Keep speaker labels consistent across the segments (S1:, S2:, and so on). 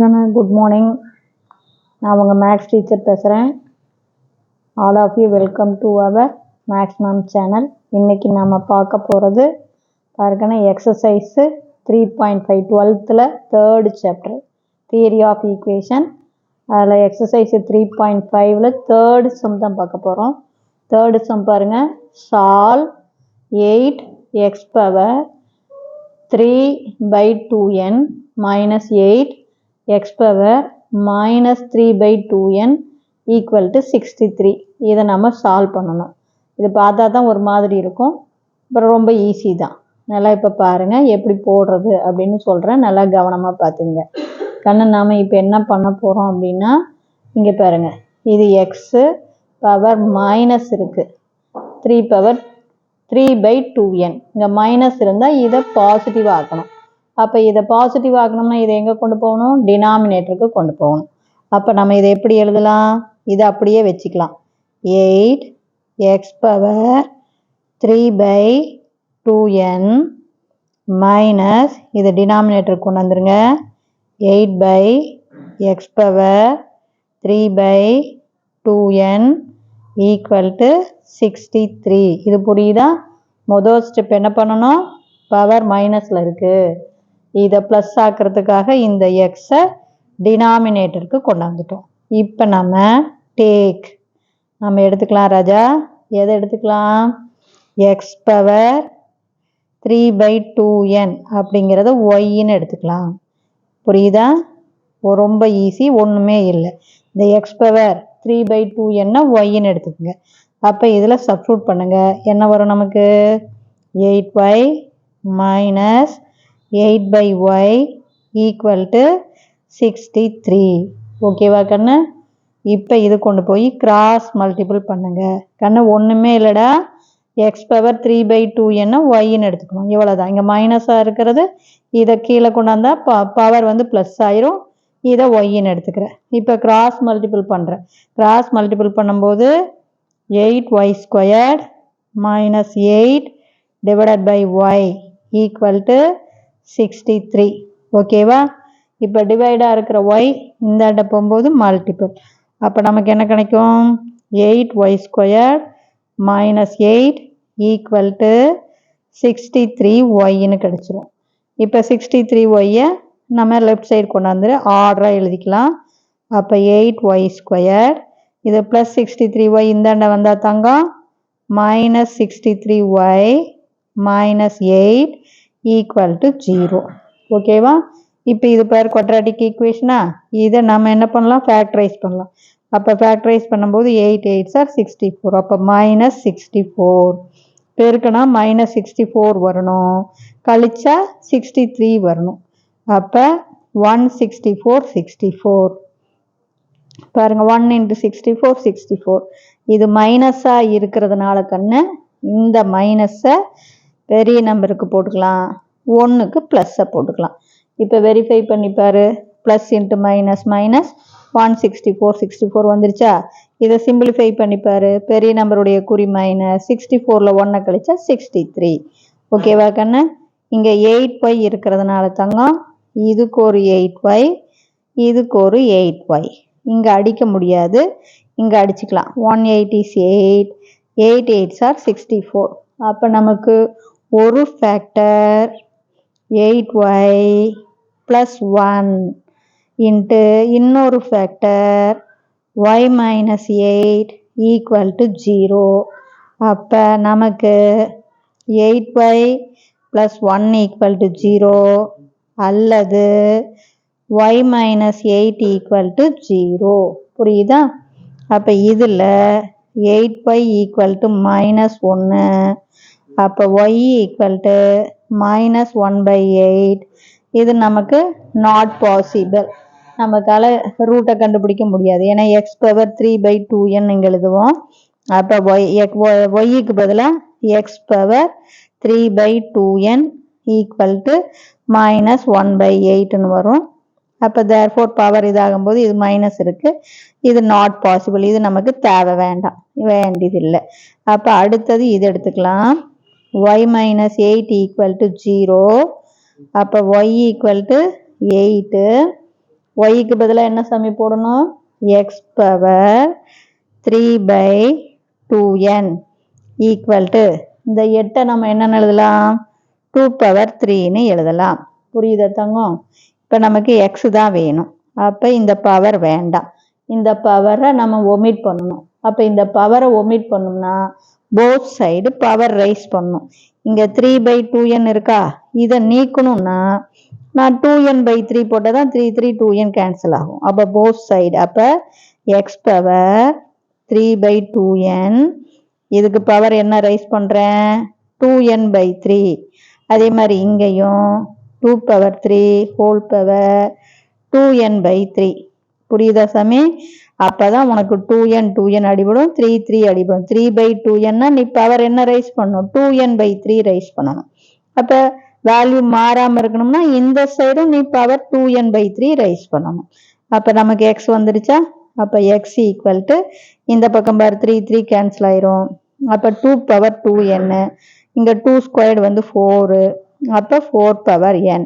S1: Good morning. நான் உங்கள் maths teacher பேசுகிறேன். All of you welcome to our maths ma'am channel. இன்றைக்கி நம்ம பார்க்க போகிறது பாருங்கன்னா exercise 3.5 12th third chapter theory of equation. அதில் எக்ஸசைஸு 3.5ல் தேர்டு சம் தான் பார்க்க போகிறோம். தேர்டு சம் பாருங்கள், solve 8x power 3/2n minus 8x power minus 3/2n equal to 63. இதை நம்ம சால்வ் பண்ணணும். இது பார்த்தா தான் ஒரு மாதிரி இருக்கும், அப்புறம் ரொம்ப ஈஸி தான். நல்லா இப்போ பாருங்கள் எப்படி போடுறது அப்படின்னு சொல்கிறேன், நல்லா கவனமாக பார்த்துங்க கண்ணு. நாம் இப்போ என்ன பண்ண போகிறோம் அப்படின்னா, இங்கே பாருங்கள், இது எக்ஸு பவர் மைனஸ் இருக்குது, 3 பவர் 3/2n. இங்கே மைனஸ் இருந்தால் இதை பாசிட்டிவ் ஆக்கணும். அப்போ இதை பாசிட்டிவ் ஆக்கணும்னா இதை எங்கே கொண்டு போகணும்? டினாமினேட்டருக்கு கொண்டு போகணும். அப்போ நம்ம இதை எப்படி எழுதலாம்? இதை அப்படியே வச்சுக்கலாம். 8x பவர் 3/2n மைனஸ் இதை டினாமினேட்டருக்கு கொண்டு வந்துருங்க, 8/x power 3/2n equal to 63. இது புரியுதா? முதல் ஸ்டெப் என்ன பண்ணணும்? பவர் மைனஸில் இருக்குது, இதை ப்ளஸ் ஆக்கிறதுக்காக இந்த எக்ஸை டினாமினேட்டருக்கு கொண்டாந்துட்டோம். இப்போ நம்ம நம்ம எடுத்துக்கலாம் ராஜா. எதை எடுத்துக்கலாம்? எக்ஸ் பவர் 3/2n அப்படிங்கிறத ஒய்ன்னு எடுத்துக்கலாம். புரியுதா? ரொம்ப ஈஸி, ஒன்றுமே இல்லை. இந்த எக்ஸ் பவர் 3/2n ஒய்ன்னு எடுத்துக்கோங்க. அப்போ இதில் சப்ஸ்டிட்யூட் பண்ணுங்கள். என்ன வரும் நமக்கு? 8y minus 8/y equal to 63. ஓகேவா கண்ணு? இப்போ இது கொண்டு போய் கிராஸ் மல்டிபிள் பண்ணுங்க கண்ணு. ஒன்றுமே இல்லைடா, எக்ஸ் பவர் 3/2n ஒய்ன்னு எடுத்துக்கணும். இவ்வளோதான். இங்கே மைனஸாக இருக்கிறது இதை கீழே கொண்டாந்தா பவர் வந்து ப்ளஸ் ஆயிரும். இதை ஒய்ன்னு எடுத்துக்கிறேன். இப்போ கிராஸ் மல்டிபிள் பண்ணுறேன். கிராஸ் மல்டிபிள் பண்ணும்போது 8y squared minus 8 divided by y equal to 63. ஓகேவா? இப்போ டிவைடாக இருக்கிற y இந்தாண்ட போகும்போது மல்டிபிள். அப்போ நமக்கு என்ன கிடைக்கும்? 8y squared minus 8 equal to 63yன்னு கிடச்சிரும். இப்போ 63yயை நம்ம லெஃப்ட் சைடு கொண்டாந்து ஆர்டராக எழுதிக்கலாம். அப்போ 8y ஸ்கொயர்ட், இது ப்ளஸ் 63y இந்தாண்ட வந்தால் தங்கம் minus 63y minus 8 equal to 0. ஓகேவா? இப்போ இது பேர் குவாட்ராட்டிக் ஈக்குவேஷனா? இதை நம்ம என்ன பண்ணலாம்? ஃபேக்டரைஸ் பண்ணலாம். அப்போ ஃபேக்டரைஸ் பண்ணும்போது 8 8s are 64. அப்போ மைனஸ் 64 பெருக்குனா மைனஸ் 64 வரணும், கழிச்சா 63 வரணும். அப்போ 164 64 பாருங்க, 1 × 64 64. இது மைனஸாக இருக்கிறதுனால கண்ணு இந்த மைனஸை பெரிய நம்பருக்கு போட்டுக்கலாம், 1க்கு ப்ளஸ்ஸை போட்டுக்கலாம். இப்போ வெரிஃபை பண்ணிப்பாரு. ப்ளஸ் இன்ட்டு மைனஸ் மைனஸ் 164 64 வந்துருச்சா? இதை சிம்பிளிஃபை பண்ணிப்பாரு. பெரிய நம்பருடைய குறி மைனஸ் 64ல் 1 கழிச்சா 63. ஓகேவா கண்ணு? இங்கே 8y இருக்கிறதுனால தங்கம் இதுக்கு ஒரு 8y, இதுக்கு ஒரு 8y. இங்கே அடிக்க முடியாது, இங்கே அடிச்சுக்கலாம். 1 8 is 8, 8 8s are 64. அப்போ நமக்கு ஒரு ஃபேக்டர் 8y ப்ளஸ் 1 இன்ட்டு இன்னொரு factor y minus 8 equal to 0. அப்போ நமக்கு 8y ப்ளஸ் 1 ஈக்குவல் டு 0 அல்லது y மைனஸ் 8 ஈக்குவல் டு 0. புரியுதா? அப்போ இதில் 8y ஈக்குவல் டு மைனஸ் 1, அப்போ y ஈக்குவல் டு மைனஸ் 1/8. இது நமக்கு நாட் பாசிபிள். நமக்கால ரூட்டை கண்டுபிடிக்க முடியாது, ஏன்னா எக்ஸ் பவர் 3/2n இங்கே எழுதுவோம். அப்போ ஒய்க்கு பதிலாக x power 3/2n equal to minus 1/8ன்னு வரும். அப்போ தேர்ஃபோர் பவர் இதாகும்போது இது மைனஸ் இருக்குது, இது நாட் பாசிபிள். இது நமக்கு தேவை வேண்டியதில்லை. அப்போ அடுத்தது இது எடுத்துக்கலாம். y minus 8 equal to 0. அப்போ y ஈக்குவல் டு 8 ஒய்க்கு பதிலாக என்ன சாமி போடணும்? X power 3/2n equal to இந்த 8 நம்ம என்னன்னு எழுதலாம்? 2/3ன்னு எழுதலாம். புரியுதா தங்கம்? இப்போ நமக்கு எக்ஸ் தான் வேணும். அப்போ இந்த பவர் வேண்டாம். இந்த பவரை நம்ம ஒமிட் பண்ணணும். அப்போ இந்த பவரை ஒமிட் பண்ணோம்னா போத் சைடு பவர் ரைஸ் பண்ணணும். இங்கே 3/2n இருக்கா? இதை நீக்கணும்னா நான் 2n/3 போட்டால் தான் 2n கேன்சல் ஆகும். அப்போ போத் சைடு அப்போ எக்ஸ் பவர் 3/2n இதுக்கு பவர் என்ன ரைஸ் பண்ணுறேன்? 2n/3. அதே மாதிரி இங்கேயும் 2/3 ஹோல் பவர் 2n/3. புரியுதா சாமி? அப்பதான் உனக்கு 2n அடிபடும், 3 அடிபடும். 3/2n நீ பவர் என்ன ரைஸ் பண்ணணும்? 2n/3 ரைஸ் பண்ணணும். அப்ப வேல்யூ மாறாம இருக்கணும்னா இந்த சைடும் நீ பவர் 2n/3 ரைஸ் பண்ணணும். அப்ப நமக்கு எக்ஸ் வந்துருச்சா? அப்ப எக்ஸ் ஈக்குவல் டு இந்த பக்கம் பார் 3 கேன்சல் ஆயிரும். அப்ப 2/2n இங்க 2 ஸ்கொயர்டு வந்து 4. அப்ப 4/n.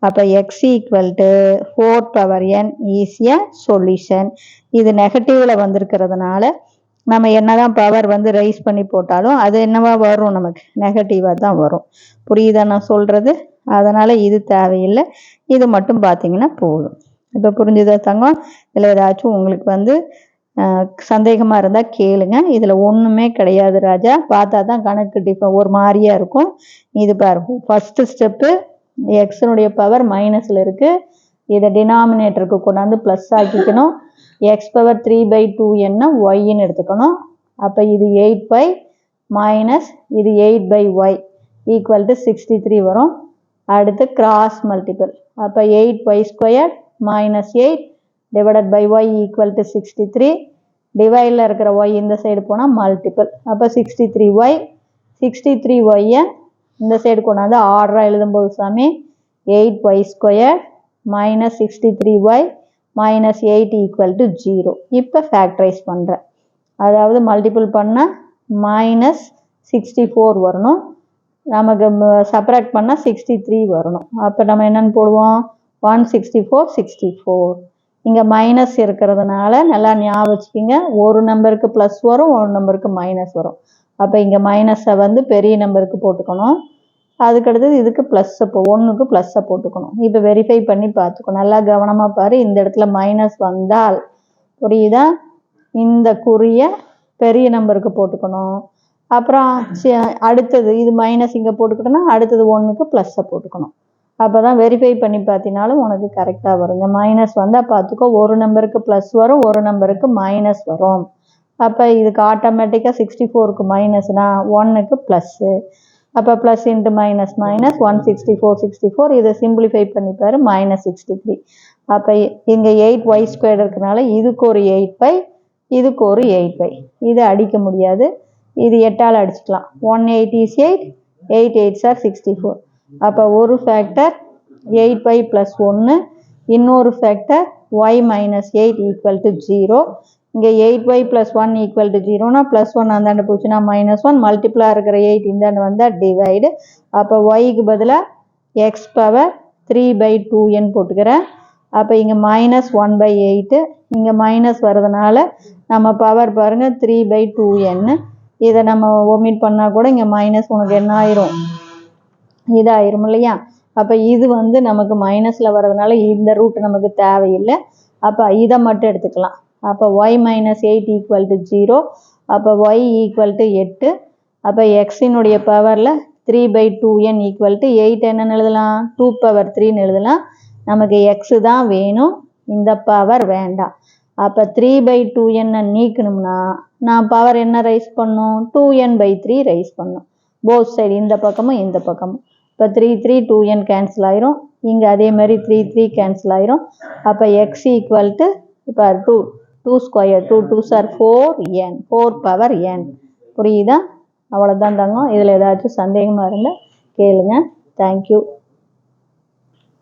S1: அப்ப X equal to 4/n is a solution. இது நெகட்டிவ்ல வந்திருக்கிறதுனால நம்ம என்னதான் பவர் வந்து ரைஸ் பண்ணி போட்டாலும் அது என்னவா வரும்? நமக்கு நெகட்டிவா தான் வரும். புரியுதா நான் சொல்றது? அதனால இது தேவையில்லை. இது மட்டும் பார்த்தீங்கன்னா போதும். இப்போ புரிஞ்சுதா தங்கம்? இதில் ஏதாச்சும் உங்களுக்கு வந்து சந்தேகமாக இருந்தால் கேளுங்க. இதில் ஒன்றுமே கிடையாது ராஜா. பார்த்தா தான் கணக்கு ஒரு மாதிரியா இருக்கும். இது பாருங்க, ஃபர்ஸ்ட் ஸ்டெப்பு எக்ஸனுடைய பவர் மைனஸில் இருக்குது. இதை டினாமினேட்டருக்கு கொண்டாந்து ப்ளஸ் ஆக்கிக்கணும். எக்ஸ் பவர் 3/2n ஒய்ன்னு எடுத்துக்கணும். அப்போ இது 8 மைனஸ் இது 8/y ஈக்குவல் டு 63 வரும். அடுத்து கிராஸ் மல்டிபிள். அப்போ 8y² minus 8 divided by y equal to 63. டிவைடில் இருக்கிற y இந்த சைடு போனால் மல்டிபிள். அப்போ 63y. 63y இந்த சைடு கொண்டாந்து ஆர்டராக எழுதும்போது சாமி 8y² minus 63y minus 8 equal to 0. இப்போ ஃபேக்டரைஸ் பண்ணுறேன். அதாவது மல்டிபிள் பண்ணால் மைனஸ் 64 வரணும். நமக்கு சப்ராக்ட் பண்ணால் 63 வரணும். அப்போ நம்ம என்னென்னு போடுவோம்? 164 64. இங்கே மைனஸ் இருக்கிறதுனால நல்லா ஞாபகம் வச்சுக்கிங்க. ஒரு நம்பருக்கு ப்ளஸ் வரும், ஒரு நம்பருக்கு மைனஸ் வரும். அப்போ இங்கே மைனஸை வந்து பெரிய நம்பருக்கு போட்டுக்கணும். அதுக்கடுத்தது இதுக்கு ப்ளஸ்ஸை ஒன்றுக்கு ப்ளஸ்ஸை போட்டுக்கணும். இப்போ வெரிஃபை பண்ணி பார்த்துக்கணும். நல்லா கவனமாக பாரு. இந்த இடத்துல மைனஸ் வந்தால் புரியுதா? இந்த குறிய பெரிய நம்பருக்கு போட்டுக்கணும். அப்புறம் அடுத்தது இது மைனஸ் இங்கே போட்டுக்கிட்டோன்னா அடுத்தது ஒன்றுக்கு ப்ளஸ்ஸை போட்டுக்கணும். அப்போ தான் வெரிஃபை பண்ணி பார்த்தினாலும் உனக்கு கரெக்டாக வருங்க. மைனஸ் வந்தால் பார்த்துக்கோ, ஒரு நம்பருக்கு ப்ளஸ் வரும், ஒரு நம்பருக்கு மைனஸ் வரும். அப்போ இதுக்கு ஆட்டோமேட்டிக்காக 64க்கு மைனஸ்னா 1க்கு ப்ளஸ்ஸு. அப்போ ப்ளஸ் இன்ட்டு மைனஸ் மைனஸ் 164 64. இதை சிம்பிளிஃபை பண்ணிப்பார் மைனஸ் 63. அப்போ இங்கே 8y² இருக்கிறனால இதுக்கு ஒரு 8y, இதுக்கு ஒரு 8y. இதை அடிக்க முடியாது. இது 8ஆல் அடிச்சுக்கலாம். 1 8 is 8, 8 8s are 64. அப்போ ஒரு ஃபேக்டர் 8y + 1, இன்னொரு factor y minus 8 equal to 0. இங்கே 8y + 1 ஈக்குவல் டு 0னா +1 அந்தாண்டு போச்சுன்னா -1, மல்டிப்ளாக இருக்கிற 8 இந்தாண்டு வந்தால் டிவைடு. அப்போ ஒய்க்கு பதிலாக எக்ஸ் பவர் 3/2n போட்டுக்கிறேன். அப்போ இங்கே -1/8, இங்கே மைனஸ் வர்றதுனால நம்ம பவர் பாருங்கள் 3/2n. இதை நம்ம ஒமிட் பண்ணால் கூட இங்கே மைனஸ் உனக்கு என்ன ஆயிரும்? இதாயிரும் இல்லையா? அப்போ இது வந்து நமக்கு மைனஸில் வர்றதுனால இந்த ரூட் நமக்கு தேவையில்லை. அப்போ இதை மட்டும் எடுத்துக்கலாம். அப்போ y மைனஸ் 8 ஈக்குவல் டு 0. அப்போ y ஈக்குவல் டு 8. அப்போ எக்ஸினுடைய பவரில் 3/2n ஈக்குவல் டு 8 என்னன்னு எழுதலாம்? 2/3ன்னு எழுதலாம். நமக்கு எக்ஸு தான் வேணும், இந்த பவர் வேண்டாம். அப்போ 3/2n நீக்கணும்னா நான் பவர் என்ன ரைஸ் பண்ணும்? 2n/3 ரைஸ் பண்ணும். போத் சைடு இந்த பக்கமும் இந்த பக்கமும். இப்போ 3 3 2n கேன்சல் ஆயிரும். இங்கே அதே மாதிரி 3 3 கேன்சல் ஆயிரும். அப்போ எக்ஸ் ஈக்குவல் டு இப்போ 2 square 2 2s are 4n, 4/n. புரியுதா? அவ்வளோதான் தங்கம். இதில் ஏதாச்சும் சந்தேகமாக இருந்தால் கேளுங்க. தேங்க்யூ.